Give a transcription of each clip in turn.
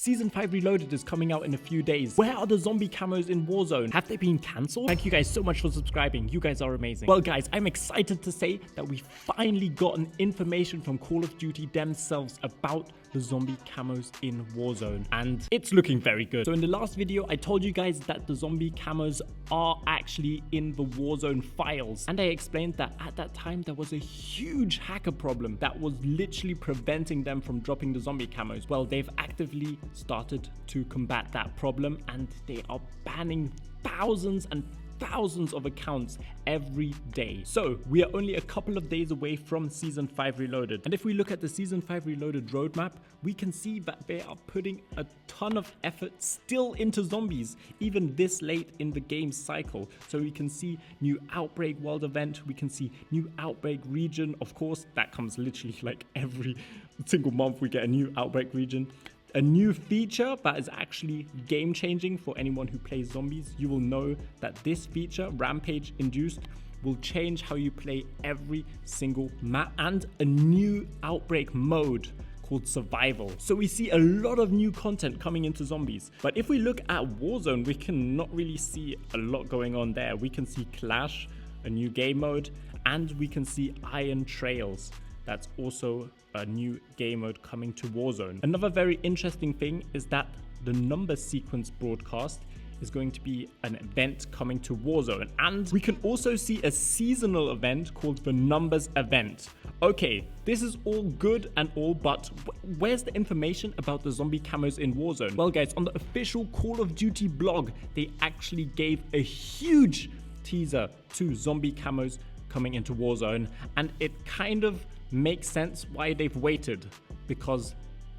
Season 5 Reloaded is coming out in a few days. Where are the zombie camos in Warzone? Have they been cancelled? Thank you guys so much for subscribing. You guys are amazing. Well guys, I'm excited to say that we finally gotten information from Call of Duty themselves about the zombie camos in Warzone. And it's looking very good. So in the last video, I told you guys that the zombie camos are actually in the Warzone files. And I explained that at that time, there was a huge hacker problem that was literally preventing them from dropping the zombie camos. Well, they've actively started to combat that problem and they are banning thousands and thousands of accounts every day. So we are only a couple of days away from Season 5 Reloaded. And if we look at the Season 5 Reloaded roadmap, we can see that they are putting a ton of effort still into zombies, even this late in the game cycle. So we can see new Outbreak World event, we can see new Outbreak region. Of course, that comes literally like every single month we get a new Outbreak region. A new feature that is actually game-changing for anyone who plays zombies. You will know that this feature, Rampage Induced, will change how you play every single map, and a new Outbreak mode called Survival. So we see a lot of new content coming into zombies. But if we look at Warzone, we cannot really see a lot going on there. We can see Clash, a new game mode, and we can see Iron Trails. That's also a new game mode coming to Warzone. Another very interesting thing is that the number sequence broadcast is going to be an event coming to Warzone. And we can also see a seasonal event called the Numbers event. Okay, this is all good and all, but where's the information about the zombie camos in Warzone? Well guys, on the official Call of Duty blog, they actually gave a huge teaser to zombie camos coming into Warzone, and it kind of makes sense why they've waited, because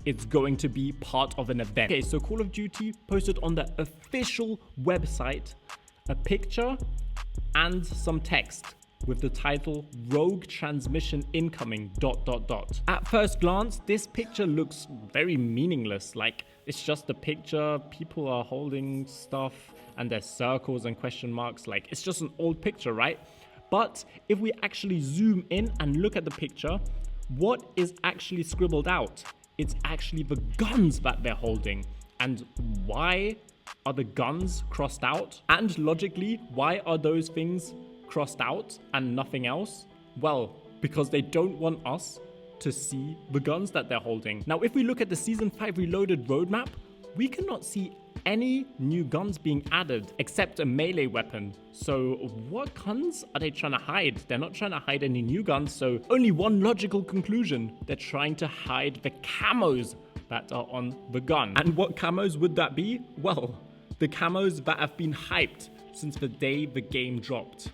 it's going to be part of an event. Okay, so Call of Duty posted on the official website a picture and some text with the title "Rogue Transmission Incoming ... At first glance, this picture looks very meaningless. Like, it's just a picture, people are holding stuff and there's circles and question marks. Like, it's just an old picture, right? But if we actually zoom in and look at the picture, what is actually scribbled out? It's actually the guns that they're holding. And why are the guns crossed out? And logically, why are those things crossed out and nothing else? Well, because they don't want us to see the guns that they're holding. Now, if we look at the Season 5 Reloaded roadmap, we cannot see any new guns being added except a melee weapon. So what guns are they trying to hide? They're not trying to hide any new guns, so only one logical conclusion: they're trying to hide the camos that are on the gun. And what camos would that be? Well, the camos that have been hyped since the day the game dropped.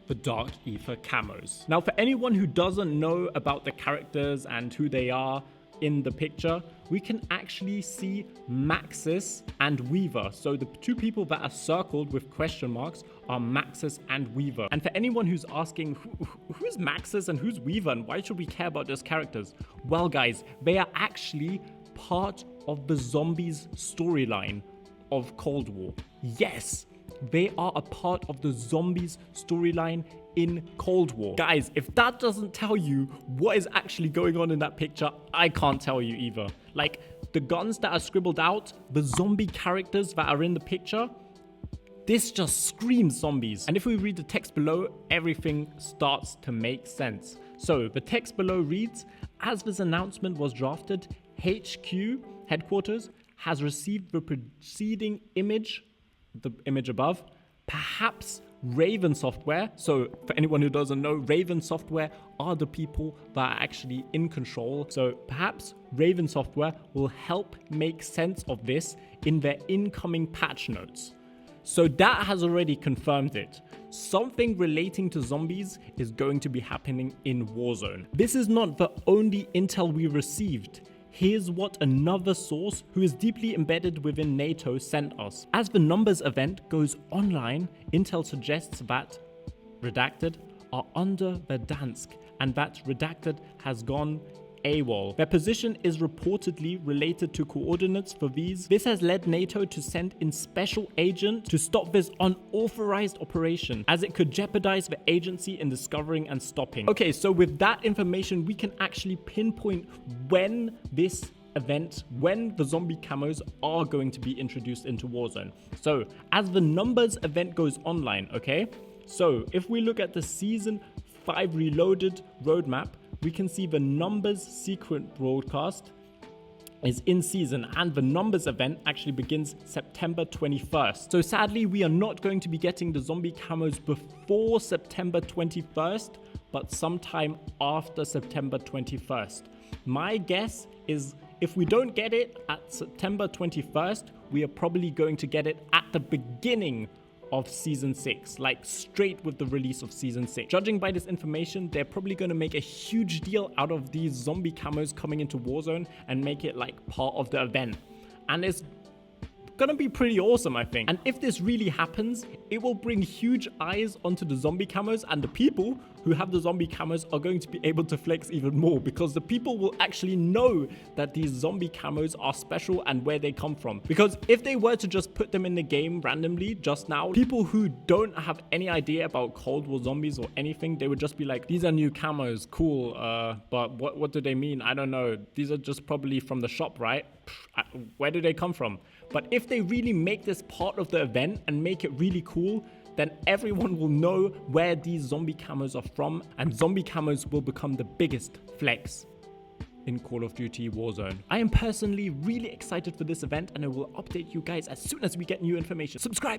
The Dark Aether camos. Now, for anyone who doesn't know about the characters and who they are in the picture, we can actually see Maxis and Weaver. So the two people that are circled with question marks are Maxis and Weaver. And for anyone who's asking, who's Maxis and who's Weaver and why should we care about those characters? Well guys, they are actually part of the zombies storyline of Cold War. Yes, they are a part of the zombies storyline in Cold War. Guys, if that doesn't tell you what is actually going on in that picture, I can't tell you either. Like, the guns that are scribbled out, the zombie characters that are in the picture, this just screams zombies. And if we read the text below, everything starts to make sense. So the text below reads, as this announcement was drafted, HQ, headquarters, has received the preceding image, the image above, perhaps Raven Software. So for anyone who doesn't know, Raven Software are the people that are actually in control. So perhaps Raven Software will help make sense of this in their incoming patch notes. So that has already confirmed it. Something relating to zombies is going to be happening in Warzone. This is not the only intel we received. Here's what another source who is deeply embedded within NATO sent us. As the Numbers event goes online, intel suggests that Redacted are under Verdansk and that Redacted has gone AWOL. Their position is reportedly related to coordinates for these. This has led NATO to send in special agent to stop this unauthorized operation, as it could jeopardize the agency in discovering and stopping. Okay, so with that information, we can actually pinpoint when this event when the zombie camos are going to be introduced into Warzone. So as the numbers event goes online, okay? So if we look at the Season 5 Reloaded roadmap, we can see the numbers sequence broadcast is in season, and the numbers event actually begins September 21st. So sadly, we are not going to be getting the zombie camos before September 21st, but sometime after September 21st. My guess is if we don't get it at September 21st, we are probably going to get it at the beginning of Season 6, like straight with the release of Season 6. Judging by this information, they're probably going to make a huge deal out of these zombie camos coming into Warzone and make it like part of the event. And it's gonna be pretty awesome, I think. And if this really happens, it will bring huge eyes onto the zombie camos, and the people who have the zombie camos are going to be able to flex even more, because the people will actually know that these zombie camos are special and where they come from. Because if they were to just put them in the game randomly just now, people who don't have any idea about Cold War zombies or anything, they would just be like, these are new camos, cool, but what do they mean? I don't know. These are just probably from the shop, right? Where do they come from? But if they really make this part of the event and make it really cool, then everyone will know where these zombie camos are from, and zombie camos will become the biggest flex in Call of Duty Warzone. I am personally really excited for this event, and I will update you guys as soon as we get new information. Subscribe!